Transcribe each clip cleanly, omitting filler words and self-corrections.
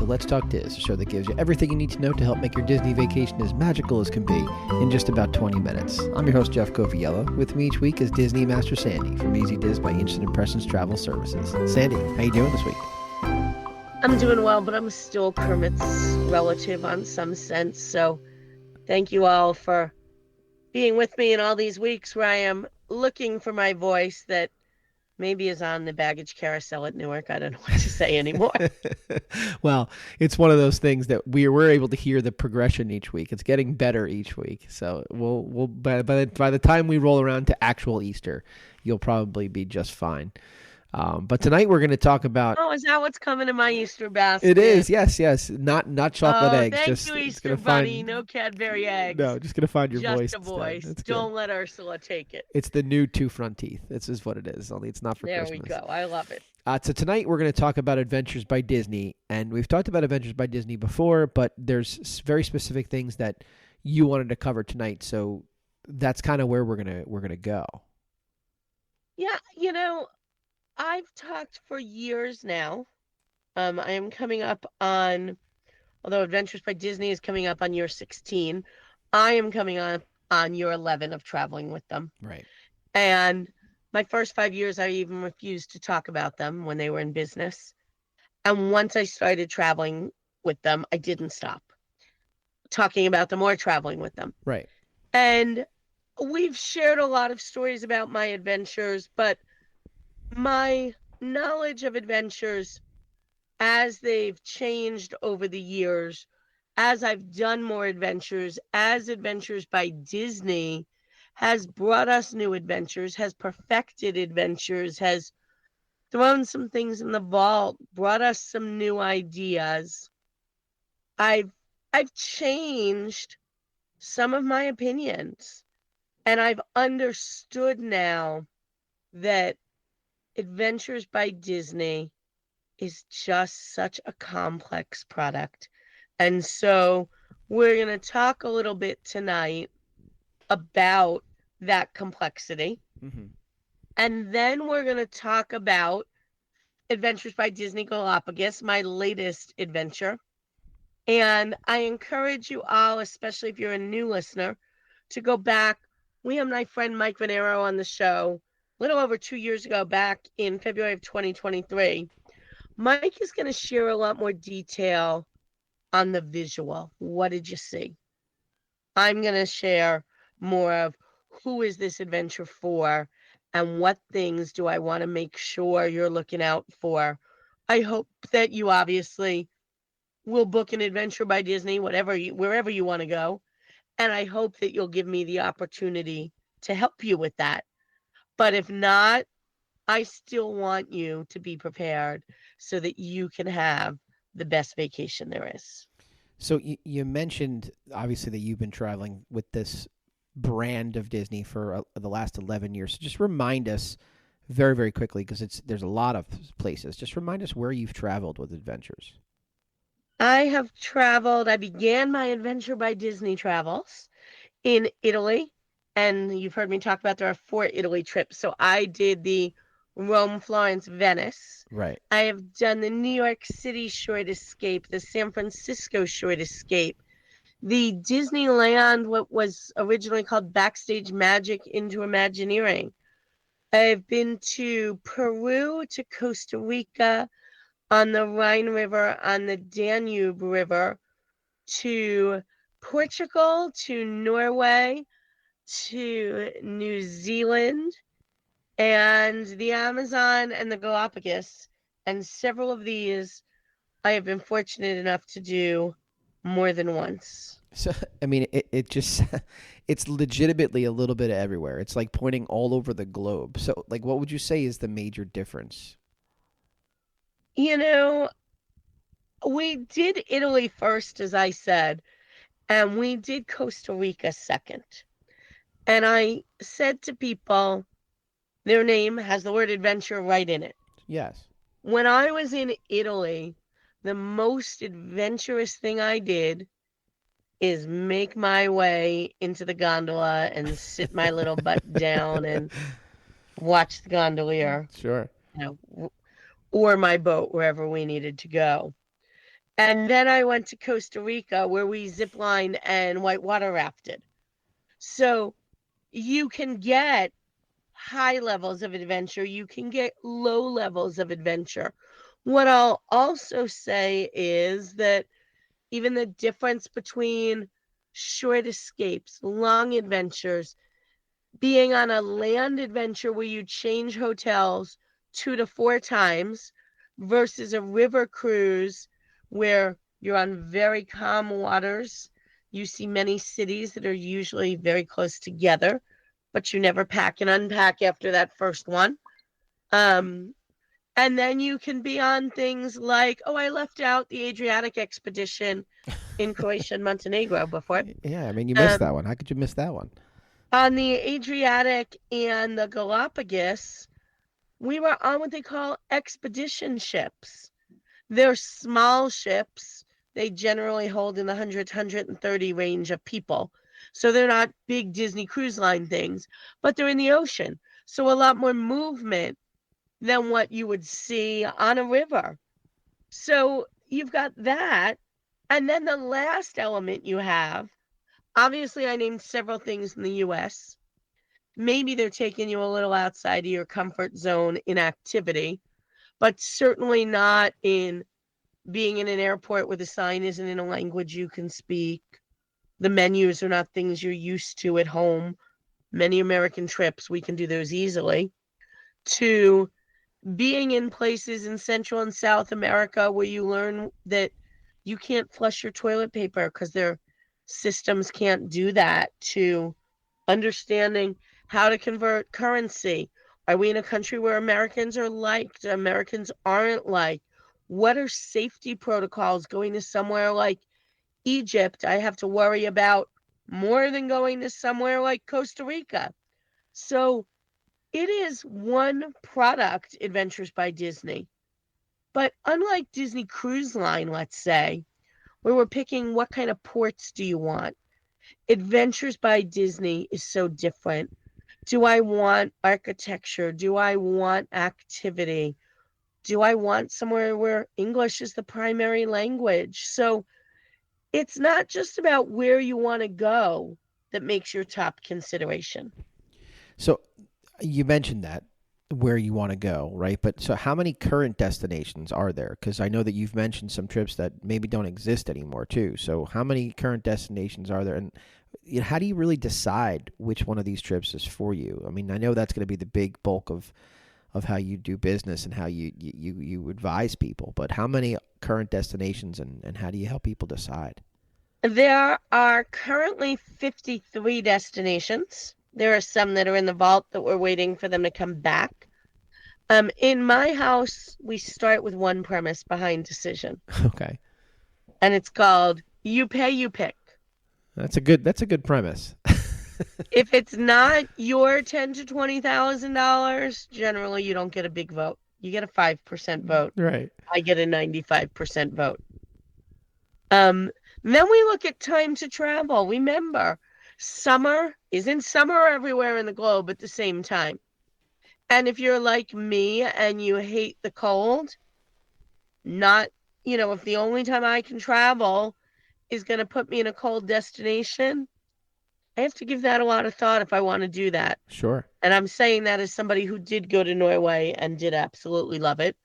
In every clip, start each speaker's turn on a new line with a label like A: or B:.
A: Let's Talk Diz, a show that gives you everything you need to know to help make your Disney vacation as magical as can be in just about 20 minutes. I'm your host, Jeff Coviello. With me each week is Disney Master Sandy from Easy Diz by Instant Impressions Travel Services. Sandy, how you doing this week?
B: I'm doing well, but I'm still Kermit's relative on some sense. So thank you all for being with me in all these weeks where I am looking for my voice that maybe is on the baggage carousel at Newark. I don't know what to say anymore.
A: Well, it's one of those things that we're able to hear the progression each week. It's getting better each week. So we'll by the time we roll around to actual Easter, you'll probably be just fine. But tonight we're going to talk about.
B: Oh, is that what's coming in my Easter basket?
A: It is, yes. Not chocolate eggs.
B: Thank
A: just
B: you,
A: it's
B: Easter
A: gonna
B: Bunny.
A: Find,
B: no Cadbury eggs.
A: No, just gonna find your voice.
B: Just a voice.
A: That's
B: Don't
A: good.
B: let Ursula take it.
A: It's the new 2 front teeth. This is what it is. Only it's not for
B: there
A: Christmas.
B: There we go. I love it.
A: So tonight we're going to talk about Adventures by Disney, and we've talked about Adventures by Disney before, but there's very specific things that you wanted to cover tonight. So that's kind of where we're gonna go.
B: Yeah, I've talked for years now. I am coming up on, although Adventures by Disney is coming up on year 16, I am coming up on year 11 of traveling with them.
A: Right.
B: And my first 5 years, I even refused to talk about them when they were in business. And once I started traveling with them, I didn't stop talking about them or traveling with them.
A: Right.
B: And we've shared a lot of stories about my adventures, but my knowledge of adventures as they've changed over the years, as I've done more adventures, as Adventures by Disney has brought us new adventures, has perfected adventures, has thrown some things in the vault, brought us some new ideas. I've changed some of my opinions, and I've understood now that Adventures by Disney is just such a complex product. And so we're going to talk a little bit tonight about that complexity.
A: Mm-hmm.
B: And then we're going to talk about Adventures by Disney Galapagos, my latest adventure. And I encourage you all, especially if you're a new listener, to go back. We had my friend Mike Venero on the show a little over 2 years ago, back in February of 2023. Mike is going to share a lot more detail on the visual. What did you see? I'm going to share more of who is this adventure for and what things do I want to make sure you're looking out for. I hope that you obviously will book an Adventure by Disney, wherever you want to go. And I hope that you'll give me the opportunity to help you with that. But if not, I still want you to be prepared so that you can have the best vacation there is.
A: So you mentioned, obviously, that you've been traveling with this brand of Disney for the last 11 years. So just remind us very, very quickly, because there's a lot of places. Just remind us where you've traveled with Adventures.
B: I have traveled. I began my Adventure by Disney travels in Italy. And you've heard me talk about there are 4 Italy trips. So I did the Rome, Florence, Venice.
A: Right.
B: I have done the New York City Short Escape, the San Francisco Short Escape, the Disneyland, what was originally called Backstage Magic into Imagineering. I've been to Peru, to Costa Rica, on the Rhine River, on the Danube River, to Portugal, to Norway, to New Zealand, and the Amazon and the Galapagos. And several of these I have been fortunate enough to do more than once.
A: So, I mean, it just, it's legitimately a little bit of everywhere. It's like pointing all over the globe. So, like, what would you say is the major difference?
B: We did Italy first, as I said, and we did Costa Rica second. And I said to people, their name has the word adventure right in it.
A: Yes.
B: When I was in Italy, the most adventurous thing I did is make my way into the gondola and sit my little butt down and watch the gondolier.
A: Sure.
B: Or my boat, wherever we needed to go. And then I went to Costa Rica where we ziplined and whitewater rafted. So you can get high levels of adventure, you can get low levels of adventure. What I'll also say is that even the difference between short escapes, long adventures, being on a land adventure where you change hotels 2 to 4 times versus a river cruise where you're on very calm waters. You see many cities that are usually very close together, but you never pack and unpack after that first one. Um, and then you can be on things like, oh, I left out the Adriatic expedition in Croatia and Montenegro before.
A: Yeah, I mean, you missed that
B: Um,
A: one. How could you miss that one?
B: on the Adriatic and the Galapagos, we were on what they call expedition ships. They're small ships. They generally hold in the 100 to 130 range of people. So they're not big Disney Cruise Line things, but they're in the ocean. So a lot more movement than what you would see on a river. So you've got that. And then the last element you have, obviously, I named several things in the US. Maybe they're taking you a little outside of your comfort zone in activity, but certainly not in being in an airport where the sign isn't in a language you can speak. The menus are not things you're used to at home. Many American trips, we can do those easily. To being in places in Central and South America where you learn that you can't flush your toilet paper because their systems can't do that, to understanding how to convert currency. Are we in a country where Americans are liked? Americans aren't liked? What are safety protocols going to somewhere like Egypt? I have to worry about more than going to somewhere like Costa Rica. So it is one product, Adventures by Disney. But unlike Disney Cruise Line, let's say, where we're picking what kind of ports do you want, Adventures by Disney is so different. Do I want architecture? Do I want activity? Do I want somewhere where English is the primary language? So it's not just about where you want to go that makes your top consideration.
A: So you mentioned that where you want to go, right? But so how many current destinations are there? Because I know that you've mentioned some trips that maybe don't exist anymore too. So how many current destinations are there, and how do you really decide which one of these trips is for you? I mean, I know that's going to be the big bulk of how you do business and how you advise people. But how many current destinations, and how do you help people decide?
B: There are currently 53 destinations. There are some that are in the vault that we're waiting for them to come back. In my house, we start with one premise behind decision,
A: Okay,
B: and it's called you pay, you pick.
A: that's a good premise.
B: If it's not your $10,000 to $20,000, generally you don't get a big vote. You get a 5% vote.
A: Right.
B: I get a 95% vote. Um, then we look at time to travel. Remember, summer isn't summer everywhere in the globe at the same time. And if you're like me and you hate the cold, not, if the only time I can travel is going to put me in a cold destination, I have to give that a lot of thought if I want to do that.
A: Sure.
B: And I'm saying that as somebody who did go to Norway and did absolutely love it.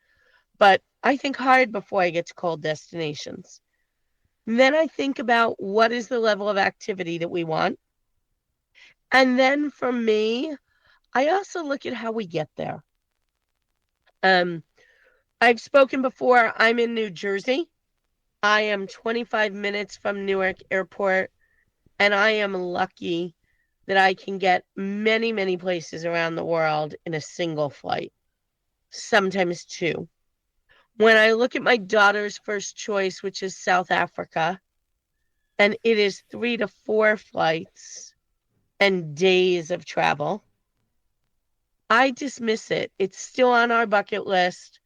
B: But I think hard before I get to cold destinations. And then I think about what is the level of activity that we want. And then for me, I also look at how we get there. Um, I've spoken before, I'm in New Jersey. I am 25 minutes from Newark Airport, and I am lucky that I can get many, many places around the world in a single flight, sometimes two. When I look at my daughter's first choice, which is South Africa, and it is 3 to 4 flights and days of travel, I dismiss it. It's still on our bucket list.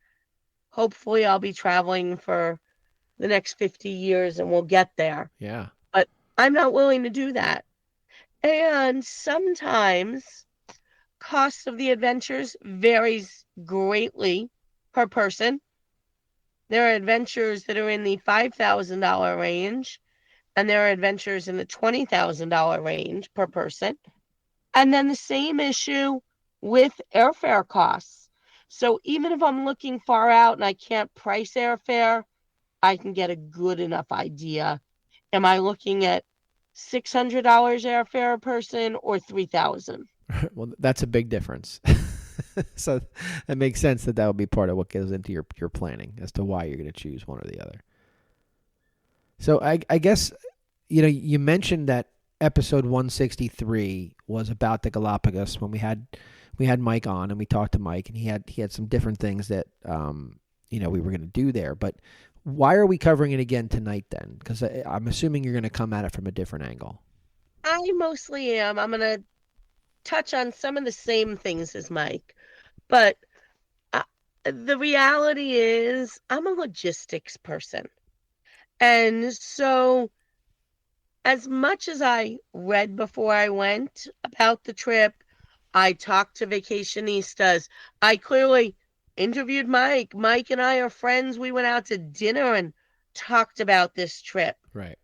B: Hopefully, I'll be traveling for the next 50 years and we'll get there.
A: Yeah.
B: But I'm not willing to do that. And sometimes cost of the adventures varies greatly per person. There are adventures that are in the $5,000 range, and there are adventures in the $20,000 range per person. And then the same issue with airfare costs. So even if I'm looking far out and I can't price airfare, I can get a good enough idea. Am I looking at $600 airfare a person or 3,000?
A: Well, that's a big difference. So it makes sense that would be part of what goes into your planning as to why you're going to choose one or the other. So I guess, you mentioned that episode 163 was about the Galapagos when we had Mike on, and we talked to Mike, and he had some different things that we were going to do there. But why are we covering it again tonight then? Because I'm assuming you're going to come at it from a different angle.
B: I mostly am. I'm going to touch on some of the same things as Mike, but the reality is I'm a logistics person. And so as much as I read before I went about the trip, I talked to vacationistas. I clearly interviewed Mike. Mike and I are friends. We went out to dinner and talked about this trip.
A: Right.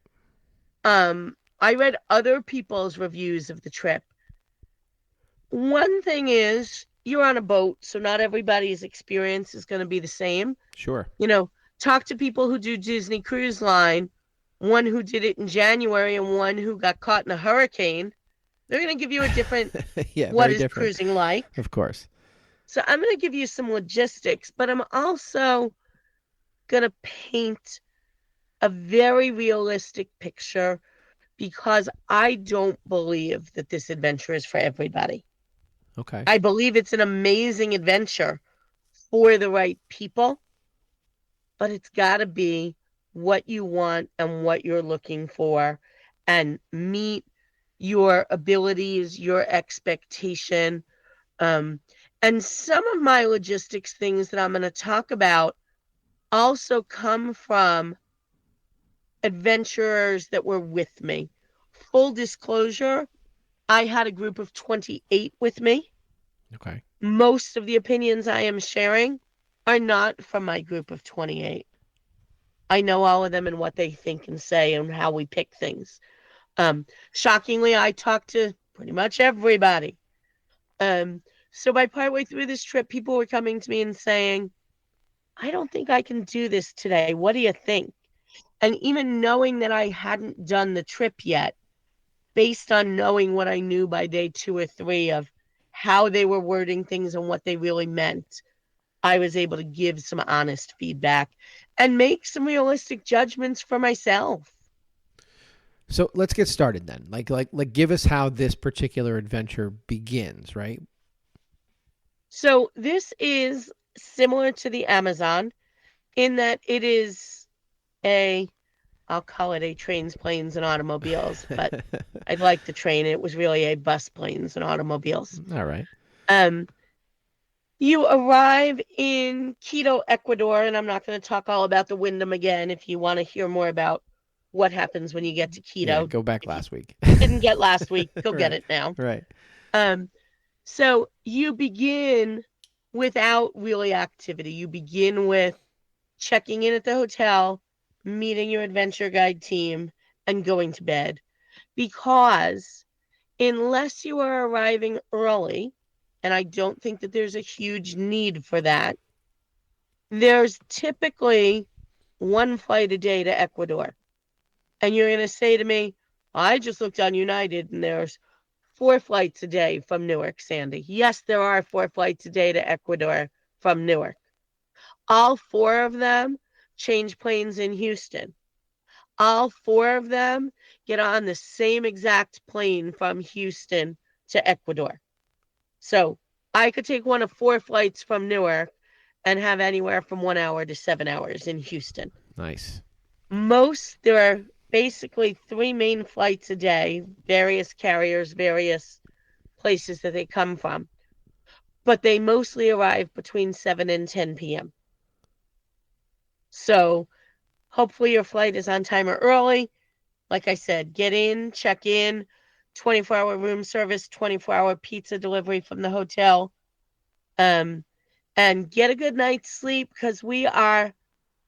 B: I read other people's reviews of the trip. One thing is you're on a boat, so not everybody's experience is going to be the same.
A: Sure.
B: Talk to people who do Disney Cruise Line, one who did it in January and one who got caught in a hurricane. They're going to give you a different what is different. Cruising like.
A: Of course.
B: So I'm going to give you some logistics, but I'm also going to paint a very realistic picture because I don't believe that this adventure is for everybody.
A: Okay.
B: I believe it's an amazing adventure for the right people, but it's got to be what you want and what you're looking for and meet your abilities, your expectation. And some of my logistics things that I'm going to talk about also come from adventurers that were with me. Full disclosure, I had a group of 28 with me.
A: Okay.
B: Most of the opinions I am sharing are not from my group of 28. I know all of them and what they think and say and how we pick things. Shockingly, I talked to pretty much everybody. So by partway through this trip, people were coming to me and saying, I don't think I can do this today. What do you think? And even knowing that I hadn't done the trip yet, based on knowing what I knew by day 2 or 3 of how they were wording things and what they really meant, I was able to give some honest feedback and make some realistic judgments for myself.
A: So let's get started then. Like give us how this particular adventure begins, right?
B: So this is similar to the Amazon in that it is I'll call it a trains, planes, and automobiles, but I'd like the train. It was really a bus, planes, and automobiles.
A: All right.
B: You arrive in Quito, Ecuador, and I'm not going to talk all about the Wyndham again. If you want to hear more about what happens when you get to Quito,
A: yeah, go back last week.
B: Didn't get last week. Go
A: right.
B: Get it now.
A: Right.
B: So you begin without really activity. You begin with checking in at the hotel, meeting your adventure guide team, and going to bed. Because unless you are arriving early, and I don't think that there's a huge need for that, there's typically one flight a day to Ecuador. And you're going to say to me, I just looked on United and there's 4 flights a day from Newark, Sandy. Yes, there are 4 flights a day to Ecuador from Newark. All 4 of them change planes in Houston. All 4 of them get on the same exact plane from Houston to Ecuador. So I could take one of 4 flights from Newark and have anywhere from 1 hour to 7 hours in Houston.
A: Nice.
B: There are basically 3 main flights a day, various carriers, various places that they come from. But they mostly arrive between 7 and 10 p.m. So hopefully your flight is on time or early. Like I said, get in, check in, 24-hour room service, 24-hour pizza delivery from the hotel, and get a good night's sleep because we are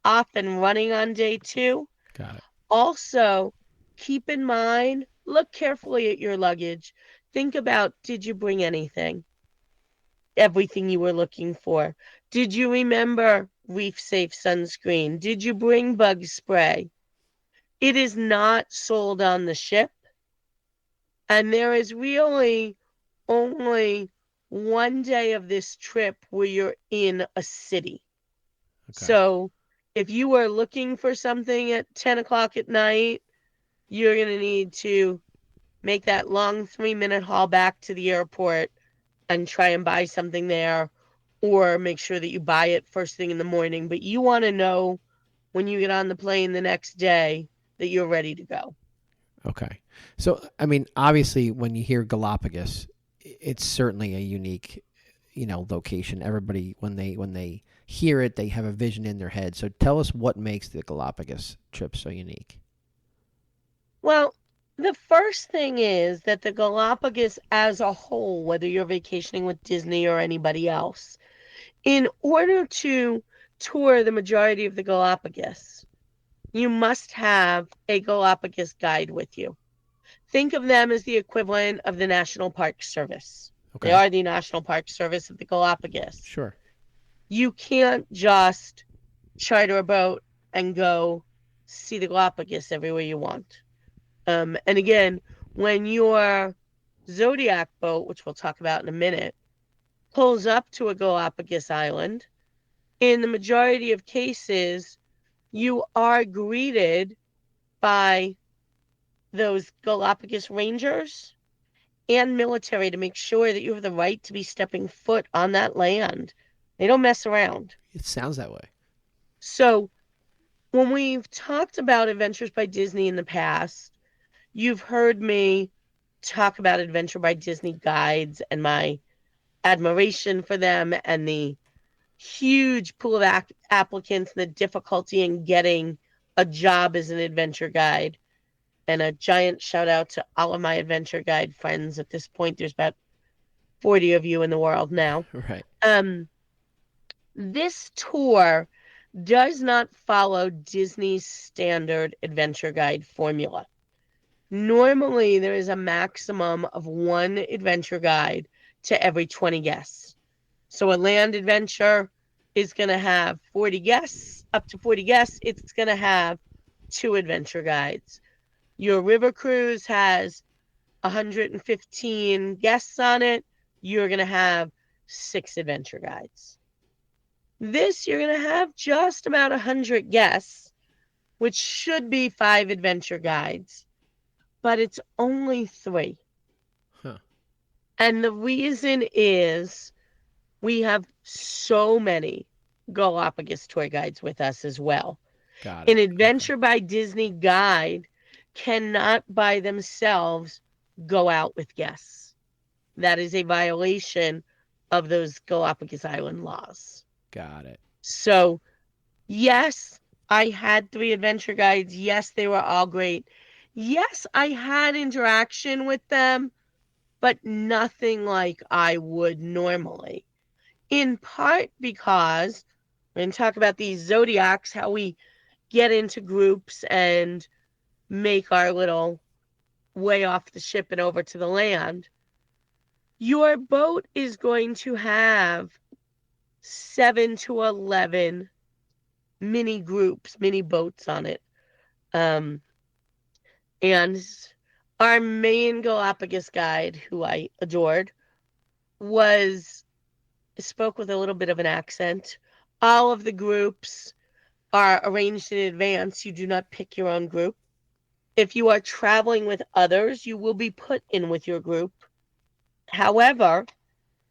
B: off and running on day 2.
A: Got it.
B: Also, keep in mind, look carefully at your luggage. Think about, did you bring anything? Everything you were looking for. Did you remember reef safe sunscreen? Did you bring bug spray? It is not sold on the ship, and there is really only one day of this trip where you're in a city.
A: Okay.
B: So if you were looking for something at 10 o'clock at night, you're going to need to make that long 3-minute haul back to the airport and try and buy something there, or make sure that you buy it first thing in the morning. But you want to know when you get on the plane the next day that you're ready to go.
A: Okay. So, I mean, obviously, when you hear Galapagos, it's certainly a unique, location. Everybody, when they hear it, they have a vision in their head. So, tell us what makes the Galapagos trip so unique.
B: Well, the first thing is that the Galapagos as a whole, whether you're vacationing with Disney or anybody else, in order to tour the majority of the Galapagos, you must have a Galapagos guide with you. Think of them as the equivalent of the National Park Service. They
A: Okay.
B: are the National Park Service of the Galapagos.
A: Sure.
B: You can't just charter a boat and go see the Galapagos everywhere you want. And again, when your Zodiac boat, which we'll talk about in a minute, pulls up to a Galapagos island, in the majority of cases, you are greeted by those Galapagos Rangers and military to make sure that you have the right to be stepping foot on that land. They don't mess around.
A: It sounds that way.
B: So when we've talked about Adventures by Disney in the past, you've heard me talk about Adventure by Disney guides and my admiration for them and the huge pool of applicants and the difficulty in getting a job as an adventure guide. And a giant shout out to all of my adventure guide friends. At this point, there's about 40 of you in the world now.
A: Right.
B: This tour does not follow Disney's standard adventure guide formula. Normally, there is a maximum of one adventure guide to every 20 guests. So a land adventure is going to have 40 guests, up to 40 guests. It's going to have 2 adventure guides. Your river cruise has 115 guests on it. You're going to have 6 adventure guides. This, you're going to have just about 100 guests, which should be 5 adventure guides, but it's only 3.
A: Huh.
B: And the reason is we have so many Galapagos tour guides with us as well.
A: Got it.
B: An Adventure by Disney guide cannot by themselves go out with guests. That is a violation of those Galapagos Island laws.
A: Got it.
B: So, yes, I had 3 adventure guides. Yes, they were all great. Yes, I had interaction with them, but nothing like I would normally. In part because we're going to talk about these zodiacs, how we get into groups and make our little way off the ship and over to the land. Your boat is going to have 7 to 11 mini groups, mini boats on it. And our main Galapagos guide, who I adored, spoke with a little bit of an accent. All of the groups are arranged in advance. You do not pick your own group. If you are traveling with others, you will be put in with your group. However,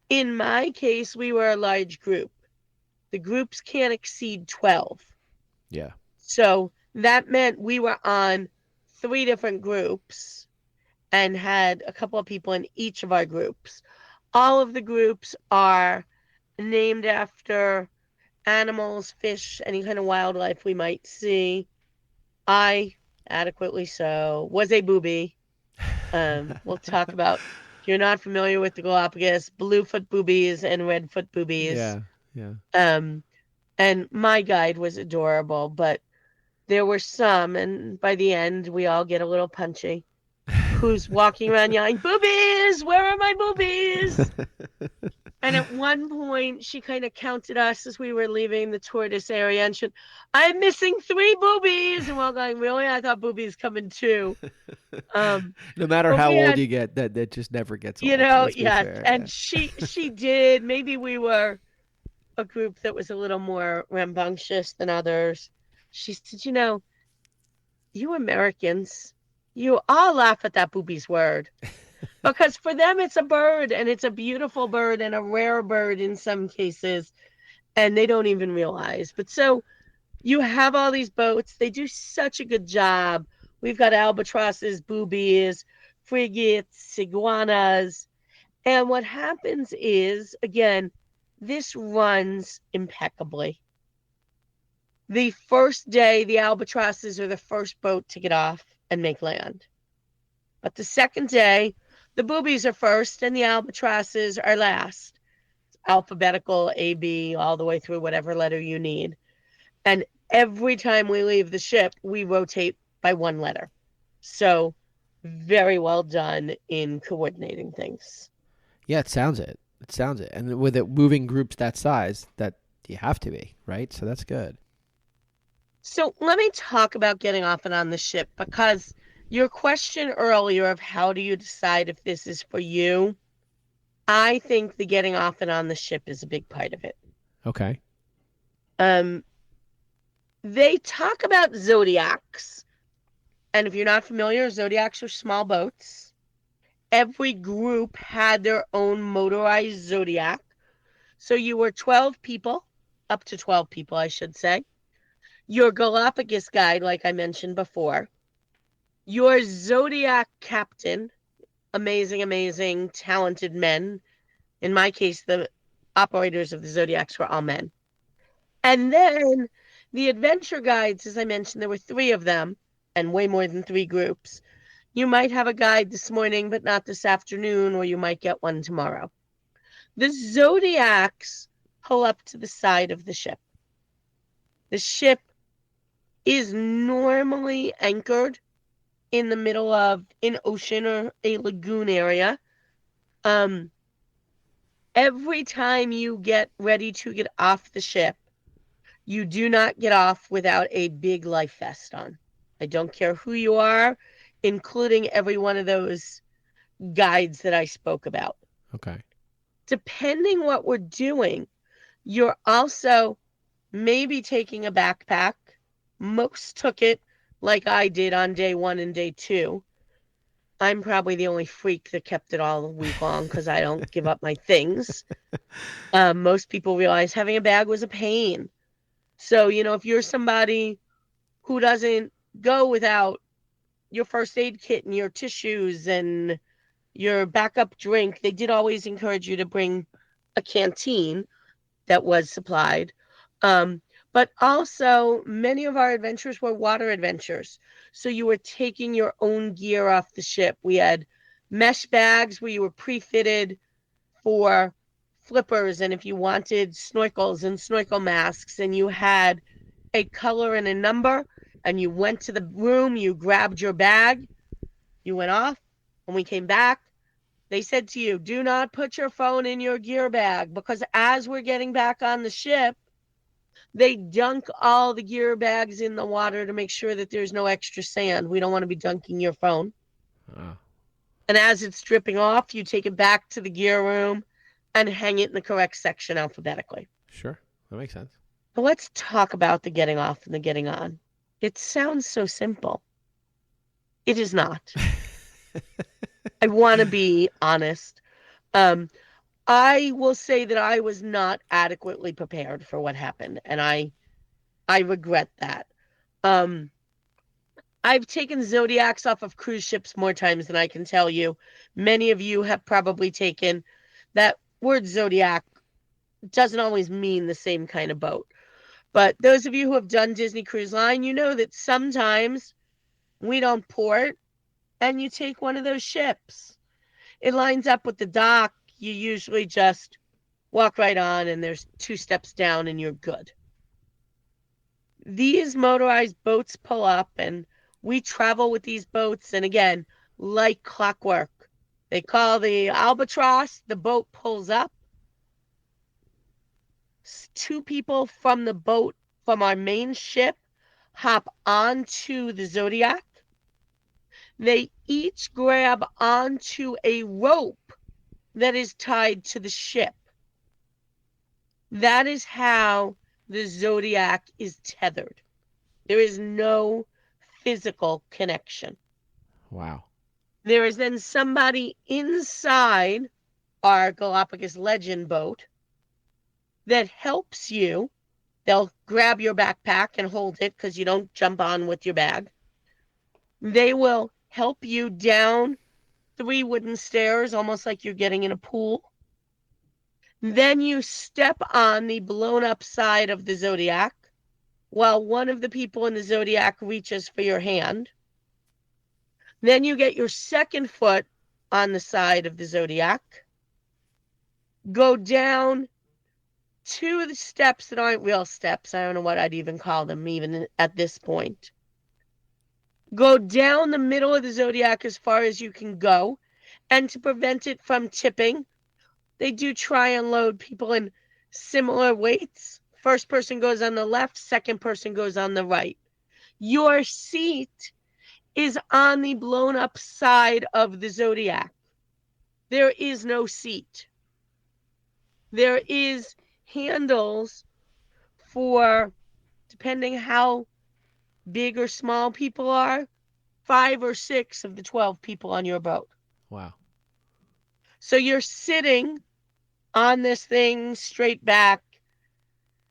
B: in my case, we were a large group. The groups can't exceed 12.
A: Yeah.
B: So that meant we were on 3 different groups and had a couple of people in each of our groups. All of the groups are named after animals, fish, any kind of wildlife we might see. I, adequately so, was a booby. We'll talk about, if you're not familiar with the Galapagos, bluefoot boobies and redfoot boobies.
A: Yeah.
B: And my guide was adorable, but there were some, and by the end, we all get a little punchy, who's walking around yelling, "Boobies! Where are my boobies?" And at one point, she kind of counted us as we were leaving the tortoise area, and she, "I'm missing 3 boobies," and we're all going, "Really? I thought boobies come in 2."
A: No matter
B: But
A: how
B: we
A: old
B: had,
A: you get, that just never gets old. Let's be
B: yes,
A: fair.
B: and
A: Yeah.
B: she did. Maybe we were a group that was a little more rambunctious than others. She said, "You Americans, you all laugh at that boobies word." Because for them, it's a bird, and it's a beautiful bird and a rare bird in some cases, and they don't even realize. But so you have all these boats. They do such a good job. We've got albatrosses, boobies, frigates, iguanas. And what happens is, again, this runs impeccably. The first day, the albatrosses are the first boat to get off and make land. But the second day, the boobies are first and the albatrosses are last. It's alphabetical A, B, all the way through whatever letter you need. And every time we leave the ship, we rotate by 1 letter. So very well done in coordinating things.
A: Yeah, it sounds it. It sounds it. And with it moving groups that size, that you have to be, right? So that's good.
B: So let me talk about getting off and on the ship, because your question earlier of how do you decide if this is for you, I think the getting off and on the ship is a big part of it.
A: Okay.
B: Um, they talk about zodiacs. And if you're not familiar, zodiacs are small boats. Every group had their own motorized zodiac. So you were 12 people, up to 12 people, I should say. Your Galapagos guide, like I mentioned before. Your zodiac captain, amazing, amazing, talented men. In my case, the operators of the zodiacs were all men. And then the adventure guides, as I mentioned, there were 3 of them, and way more than 3 groups. You might have a guide this morning, but not this afternoon, or you might get one tomorrow. The zodiacs pull up to the side of the ship. The ship is normally anchored in the middle of an ocean or a lagoon area. Every time you get ready to get off the ship, you do not get off without a big life vest on. I don't care who you are, including every one of those guides that I spoke about.
A: Okay.
B: Depending what we're doing, you're also maybe taking a backpack. Most took it like I did on day 1 and day 2. I'm probably the only freak that kept it all week long because I don't give up my things. Most people realize having a bag was a pain. So, if you're somebody who doesn't go without your first aid kit and your tissues and your backup drink, they did always encourage you to bring a canteen that was supplied. But also, many of our adventures were water adventures. So you were taking your own gear off the ship. We had mesh bags where you were pre-fitted for flippers, and if you wanted snorkels and snorkel masks, and you had a color and a number, and you went to the room, you grabbed your bag, you went off. When we came back, they said to you, do not put your phone in your gear bag, because as we're getting back on the ship, they dunk all the gear bags in the water to make sure that there's no extra sand. We don't want to be dunking your phone.
A: Oh,
B: And as it's dripping off, you take it back to the gear room and hang it in the correct section alphabetically.
A: sure. That makes sense.
B: But let's talk about the getting off and the getting on. It sounds so simple. It is not. I want to be honest. I will say that I was not adequately prepared for what happened, and I regret that. I've taken zodiacs off of cruise ships more times than I can tell you. Many of you have probably taken that word. Zodiac doesn't always mean the same kind of boat. But those of you who have done Disney Cruise Line, you know that sometimes we don't port and you take one of those ships. It lines up with the dock. You usually just walk right on and there's 2 steps down and you're good. These motorized boats pull up, and we travel with these boats. And again, like clockwork, they call the albatross. The boat pulls up. Two people from the boat, from our main ship, hop onto the Zodiac. They each grab onto a rope that is tied to the ship. That is how the Zodiac is tethered. There is no physical connection.
A: Wow.
B: There is then somebody inside our Galapagos Legend boat that helps you. They'll grab your backpack and hold it because you don't jump on with your bag. They will help you down 3 wooden stairs, almost like you're getting in a pool. Then you step on the blown up side of the Zodiac while one of the people in the Zodiac reaches for your hand. Then you get your second foot on the side of the Zodiac, go down 2 of the steps that aren't real steps. I don't know what I'd even call them, even at this point. Go down the middle of the Zodiac as far as you can go. And to prevent it from tipping, they do try and load people in similar weights. First person goes on the left, second person goes on the right. Your seat is on the blown up side of the Zodiac. There is no seat. There is handles for, depending how big or small people are, 5 or 6 of the 12 people on your boat.
A: Wow.
B: So you're sitting on this thing straight back.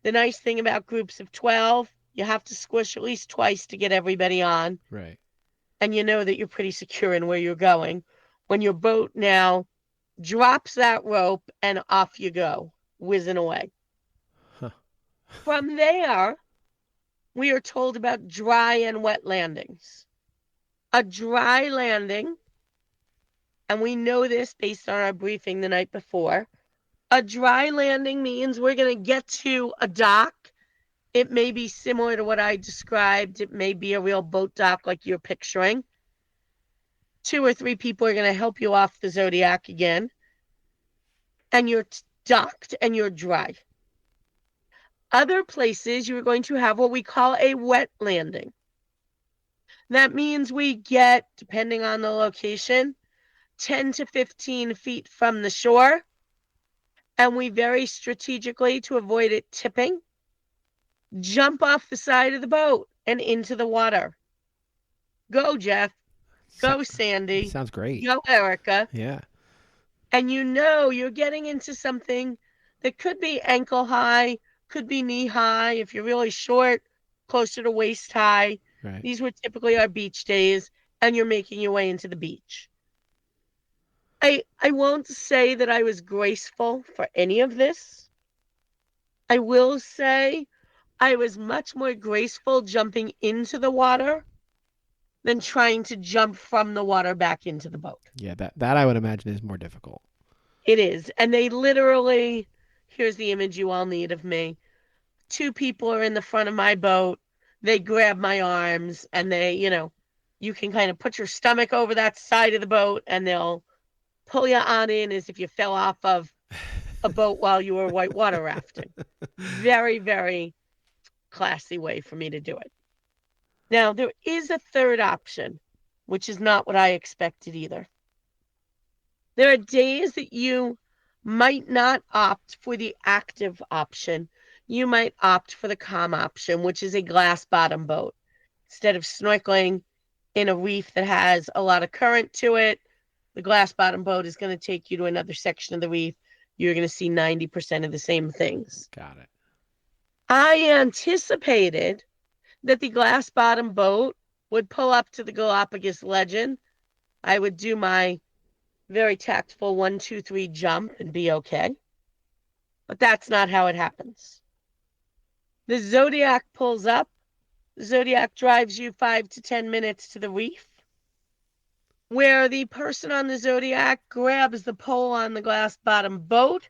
B: The nice thing about groups of 12, you have to squish at least twice to get everybody on.
A: Right.
B: And you know that you're pretty secure in where you're going. When your boat now drops that rope and off you go, whizzing away.
A: Huh.
B: From there, we are told about dry and wet landings. A dry landing, and we know this based on our briefing the night before, a dry landing means we're going to get to a dock. It may be similar to what I described. It may be a real boat dock like you're picturing. 2 or 3 people are going to help you off the Zodiac again. And you're docked and you're dry. Other places, you're going to have what we call a wet landing. That means we get, depending on the location, 10 to 15 feet from the shore. And we very strategically, to avoid it tipping, jump off the side of the boat and into the water. Go, Jeff. Go, Sandy.
A: Sounds great.
B: Go, Erica.
A: Yeah.
B: And you know you're getting into something that could be ankle high, could be knee high. If you're really short, closer to waist high.
A: Right.
B: These were typically our beach days, and you're making your way into the beach. I won't say that I was graceful for any of this. I will say I was much more graceful jumping into the water than trying to jump from the water back into the boat.
A: Yeah, that I would imagine is more difficult.
B: It is. And they literally, here's the image you all need of me. 2 people are in the front of my boat. They grab my arms and they, you can kind of put your stomach over that side of the boat and they'll pull you on in as if you fell off of a boat while you were whitewater rafting. Very, very classy way for me to do it. Now, there is a third option, which is not what I expected either. There are days that you might not opt for the active option. You might opt for the calm option, which is a glass bottom boat. Instead of snorkeling in a reef that has a lot of current to it, the glass bottom boat is going to take you to another section of the reef. You're going to see 90% of the same things.
A: Got it.
B: I anticipated that the glass bottom boat would pull up to the Galapagos Legend. I would do my very tactful 1, 2, 3 jump and be okay. But that's not how it happens. The Zodiac pulls up. The Zodiac drives you 5 to 10 minutes to the reef, where the person on the Zodiac grabs the pole on the glass bottom boat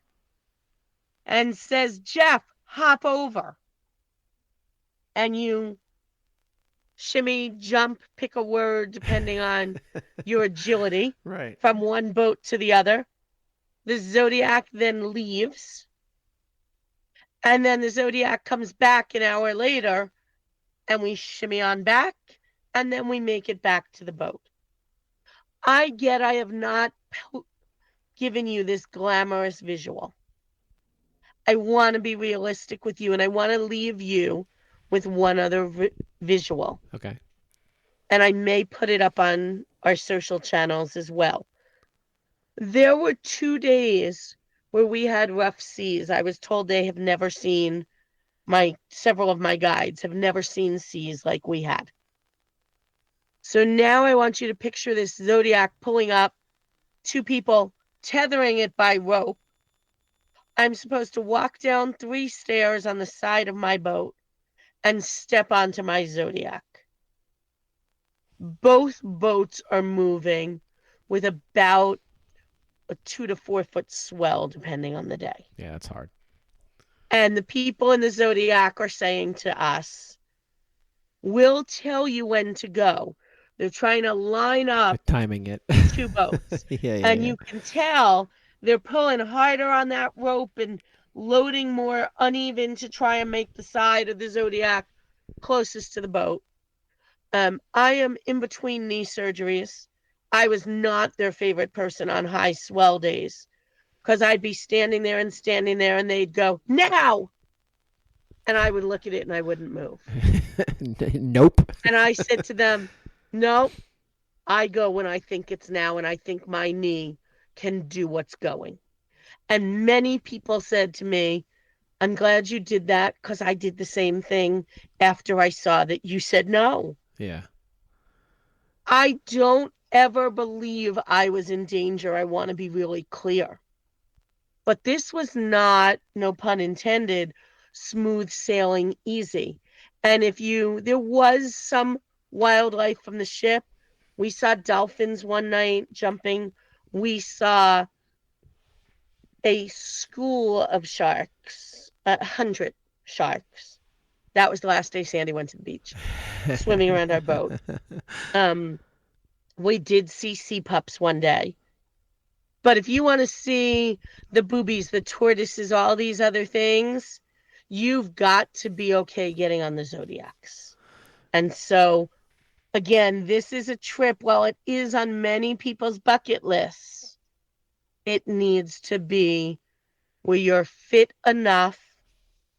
B: and says, Jeff, hop over. and you shimmy, jump, pick a word depending on your agility
A: Right.
B: from one boat to the other. The zodiac then leaves, and then the zodiac comes back an hour later, and we shimmy on back, and then we make it back to the boat. I have not given you this glamorous visual. I want to be realistic with you, and I want to leave you with one other visual.
A: Okay.
B: And I may put it up on our social channels as well. There were 2 days where we had rough seas. I was told they have never seen, several of my guides have never seen seas like we had. So now I want you to picture this zodiac pulling up, 2 people tethering it by rope. I'm supposed to walk down 3 stairs on the side of my boat and step onto my zodiac. Both boats are moving with about a 2 to 4 foot swell, depending on the day.
A: Yeah, that's hard.
B: And the people in the zodiac are saying to us, we'll tell you when to go. They're trying to line up
A: timing it.
B: 2 boats.
A: Yeah.
B: You can tell they're pulling harder on that rope and loading more uneven to try and make the side of the zodiac closest to the boat. I am in between knee surgeries. I was not their favorite person on high swell days because I'd be standing there and they'd go, now! And I would look at it and I wouldn't move.
A: Nope.
B: And I said to them, no, I go when I think it's now, and I think my knee can do what's going. And many people said to me, I'm glad you did that because I did the same thing after I saw that you said no.
A: Yeah.
B: I don't ever believe I was in danger. I want to be really clear. But this was not, no pun intended, smooth sailing easy. And there was some wildlife from the ship. We saw dolphins one night jumping. We saw a school of sharks, 100 sharks. That was the last day Sandy went to the beach, swimming around our boat. We did see sea pups one day. But if you want to see the boobies, the tortoises, all these other things, you've got to be okay getting on the zodiacs. And so, again, this is a trip. While it is on many people's bucket lists, it needs to be where you're fit enough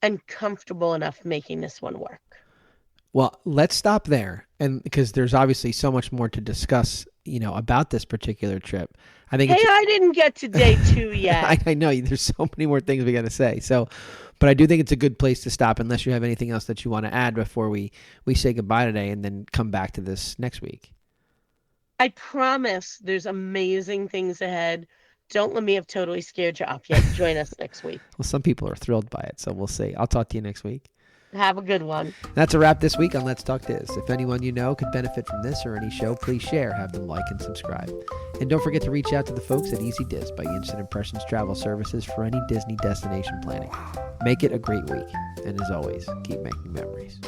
B: and comfortable enough making this one work.
A: Well, let's stop there, and because there's obviously so much more to discuss, about this particular trip. I think.
B: Hey, I didn't get to day 2 yet.
A: I know there's so many more things we got to say. So, but I do think it's a good place to stop, unless you have anything else that you want to add before we say goodbye today, and then come back to this next week.
B: I promise there's amazing things ahead. Don't let me have totally scared you off yet. Join us next week.
A: Well, some people are thrilled by it, so we'll see. I'll talk to you next week.
B: Have a good one.
A: That's a wrap this week on Let's Talk Diz. If anyone you know could benefit from this or any show, please share, have them like and subscribe. And don't forget to reach out to the folks at Easy Diz by Instant Impressions Travel Services for any Disney destination planning. Make it a great week. And as always, keep making memories.